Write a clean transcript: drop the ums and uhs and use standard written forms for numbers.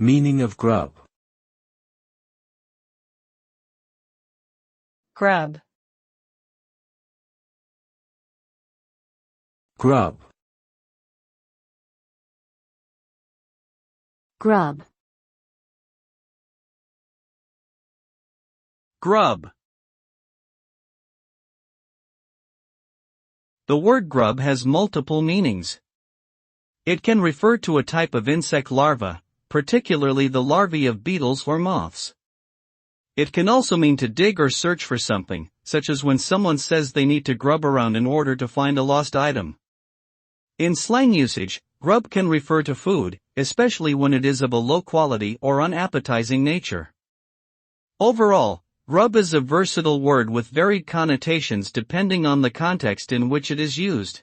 Meaning of grub. grub, Grub. grub, Grub. The word grub has multiple meanings. It can refer to a type of insect larva, particularly the larvae of beetles or moths. It can also mean to dig or search for something, such as when someone says they need to grub around in order to find a lost item. In slang usage, grub can refer to food, especially when it is of a low quality or unappetizing nature. Overall, grub is a versatile word with varied connotations depending on the context in which it is used.